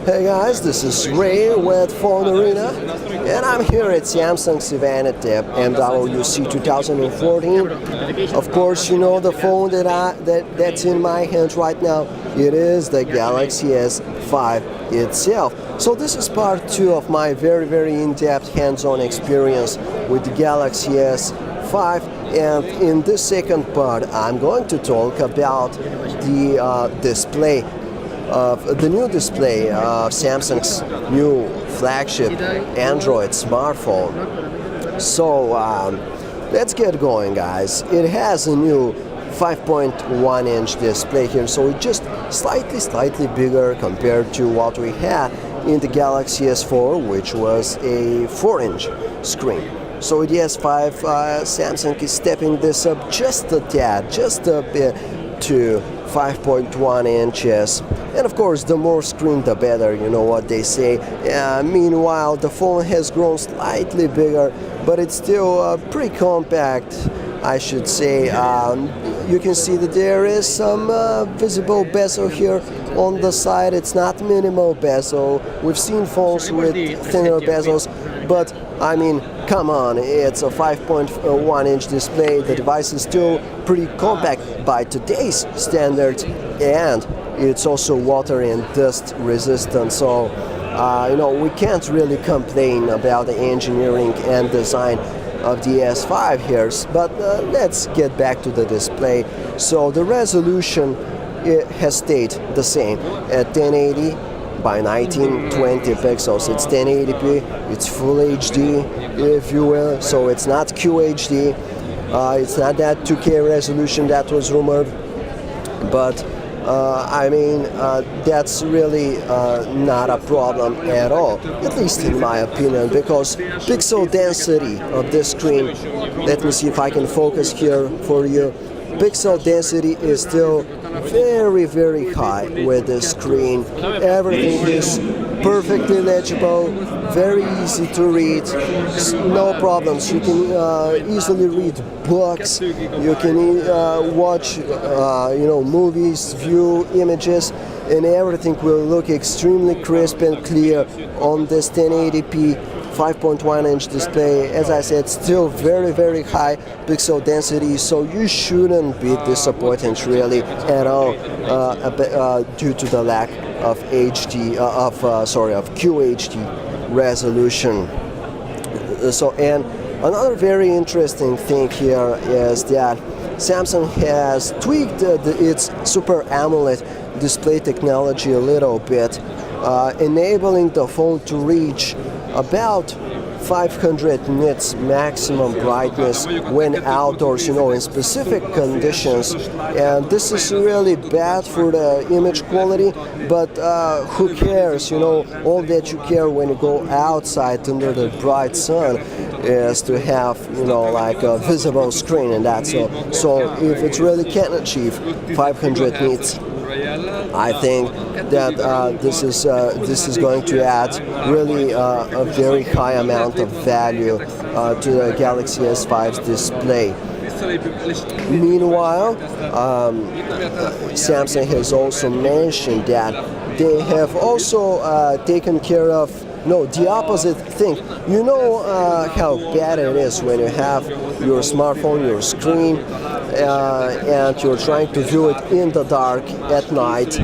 Hey guys, this is Ray with Phone Arena, and I'm here at Samsung's event at the MWC 2014. Of course, you know the phone that's in my hands right now. It is the Galaxy S5 itself. So this is part 2 of my very in-depth hands-on experience with the Galaxy S5. And in this second part, I'm going to talk about the display of the new display of Samsung's new flagship Android smartphone. So let's get going, guys. It has a new 5.1-inch display here, so it's just slightly bigger compared to what we had in the Galaxy S4, which was a 4-inch screen. So with the S5, Samsung is stepping this up just a tad, just a bit, to 5.1 inches. And of course, the more screen, the better, you know what they say. Meanwhile, the phone has grown slightly bigger, but it's still pretty compact, I should say. You can see that there is some visible bezel here on the side. It's not minimal bezel. We've seen phones with thinner bezels, but I mean, come on, it's a 5.1-inch display. The device is still pretty compact by today's standards, and it's also water and dust resistant. So, you know, we can't really complain about the engineering and design of the S5 here. But let's get back to the display. So the resolution has stayed the same at 1080 by 1920 pixels. It's 1080p, it's full HD, if you will, so it's not QHD. It's not that 2K resolution that was rumored, but I mean, that's really not a problem at all, at least in my opinion, because pixel density of this screen, let me see if I can focus here for you. Pixel density is still very high with the screen. Everything is perfectly legible, very easy to read, no problems. You can easily read books, you can watch you know, movies, view images, and everything will look extremely crisp and clear on this 1080p 5.1-inch display. As I said, still very high pixel density, so you shouldn't be disappointed really at all due to the lack of QHD resolution. So, and another very interesting thing here is that Samsung has tweaked its Super AMOLED display technology a little bit, enabling the phone to reach about 500 nits maximum brightness when outdoors, you know, in specific conditions. And this is really bad for the image quality, but who cares, you know? All that you care when you go outside under the bright sun is to have, you know, like a visible screen, and that's all. So if it really can achieve 500 nits, I think that this is going to add really a very high amount of value to the Galaxy S5's display. Meanwhile, Samsung has also mentioned that they have also taken care of the opposite thing. You know how bad it is when you have your smartphone, your screen, and you're trying to view it in the dark at night,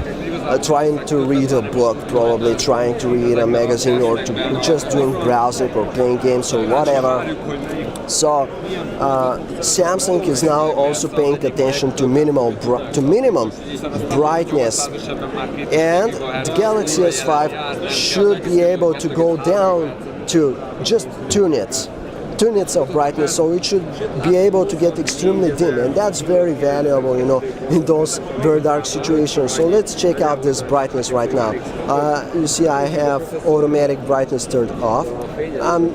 trying to read a book, probably trying to read a magazine, or just doing browsing or playing games or whatever. So Samsung is now also paying attention to minimum brightness, and the Galaxy S5 should be able to go down to just 2 nits of brightness, so it should be able to get extremely dim, and that's very valuable, you know, in those very dark situations. So let's check out this brightness right now. You see I have automatic brightness turned off. I'm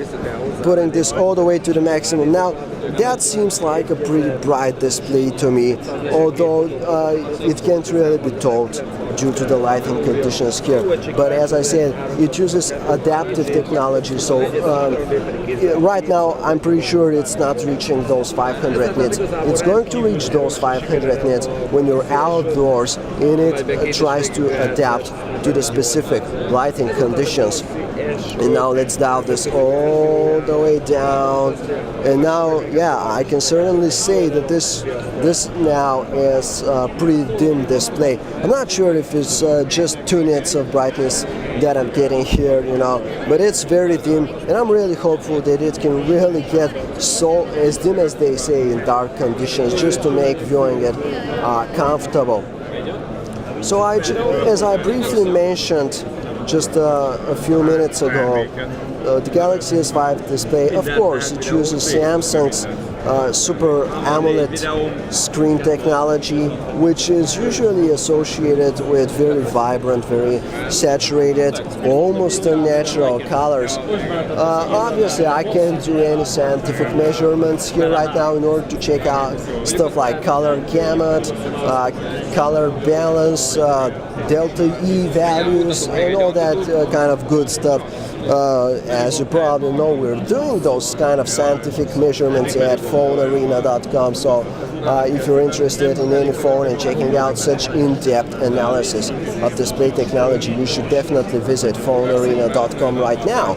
putting this all the way to the maximum. Now that seems like a pretty bright display to me, although it can't really be told due to the lighting conditions here. But as I said, it uses adaptive technology, so right now I'm pretty sure it's not reaching those 500 nits. It's going to reach those 500 nits when you're outdoors and it tries to adapt to the specific lighting conditions. And now let's dial this all the way down, and now, yeah, I can certainly say that this now is a pretty dim display. I'm not sure if it's just 2 nits of brightness that I'm getting here, but it's very dim, and I'm really hopeful that it can really get so as dim as they say in dark conditions, just to make viewing it comfortable. So as I briefly mentioned just a few minutes ago, the Galaxy S5 display, of course, it uses Samsung's Super AMOLED screen technology, which is usually associated with very vibrant, very saturated, almost unnatural colors. Obviously, I can't do any scientific measurements here right now in order to check out stuff like color gamut, color balance, delta E values, and all that kind of good stuff. As you probably know, we're doing those kind of scientific measurements at phonearena.com, so if you're interested in any phone and checking out such in-depth analysis of display technology, you should definitely visit phonearena.com right now.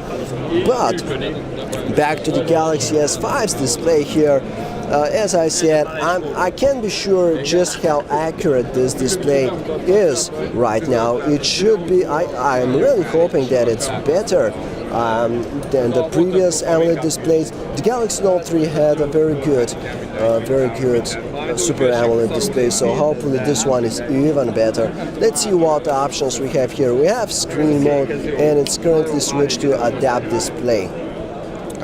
But back to the Galaxy S5's display here. As I said, I can't be sure just how accurate this display is right now. It should be, I'm really hoping that it's better than the previous AMOLED displays. The Galaxy Note 3 had a very good Super AMOLED display, so hopefully this one is even better. Let's see what options we have here. We have screen mode, and it's currently switched to adapt display.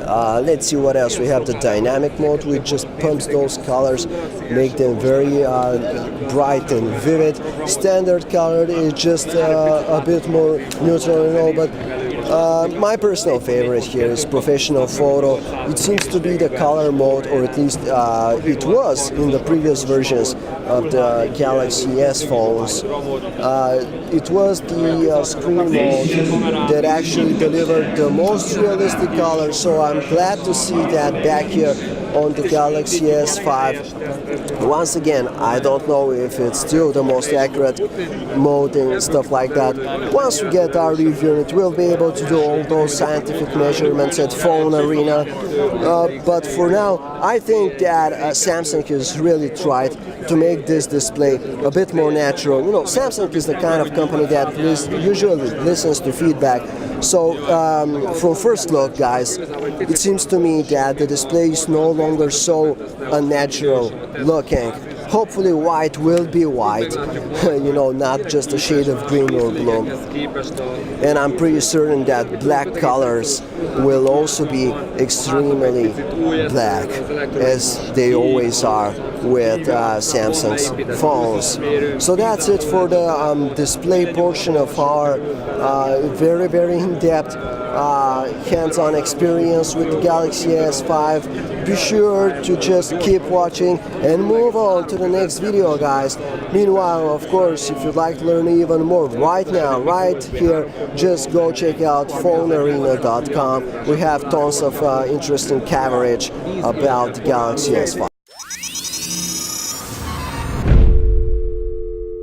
Let's see what else. We have the dynamic mode, which just pumps those colors, make them very bright and vivid. Standard color is just a bit more neutral, but my personal favorite here is professional photo. It seems to be the color mode, or at least it was in the previous versions of the Galaxy S phones. It was the screen mode that actually delivered the most realistic color, so I'm glad to see that back here on the Galaxy S5. Once again, I don't know if it's still the most accurate mode and stuff like that. Once we get our review, it will be able to do all those scientific measurements at Phone Arena. But for now, I think that Samsung has really tried to make this display a bit more natural. Samsung is the kind of company that usually listens to feedback. So from first look, guys, it seems to me that the display is no longer so unnatural looking. Hopefully white will be white, not just a shade of green or blue. And I'm pretty certain that black colors will also be extremely black, as they always are with Samsung's phones. So that's it for the display portion of our very, very in-depth hands-on experience with the Galaxy S5. Be sure to just keep watching and move on to the next video, guys. Meanwhile, of course, if you'd like to learn even more right now, right here, just go check out phonearena.com. We have tons of interesting coverage about the Galaxy S5.